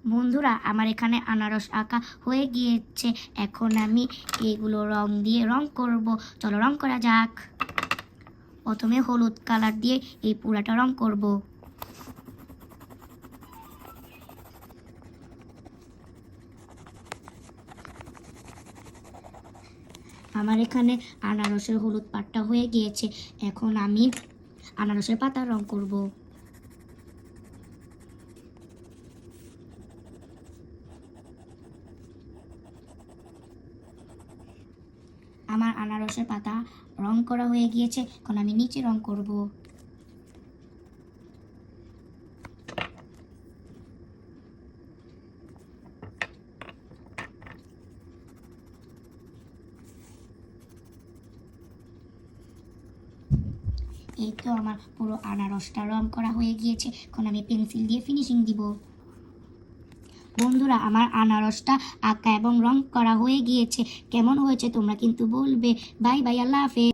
বন্ধুরা, আমার এখানে আনারস আঁকা হয়ে গিয়েছে। এখন আমি এগুলো রং দিয়ে রং করব। চলো রং করা যাক। প্রথমে হলুদ কালার দিয়ে এই পুরাটা রং করব। আমার এখানে আনারসের হলুদ পাটটা হয়ে গিয়েছে। এখন আমি আনারসের পাতা রং করব। আমার আনারসের পাতা রং করা হয়ে গিয়েছে। এখন আমি নিচে রং করব। এই তো আমার পুরো আনারসটা রং করা হয়ে গিয়েছে। এখন আমি পেন্সিল দিয়ে ফিনিশিং দিব। বন্ধুরা, আমার আনারসটা আঁকা এবং রং করা হয়ে গিয়েছে। কেমন হয়েছে তোমরা কিন্তু বলবে। বাই বাই, আল্লাহ হাফেজ।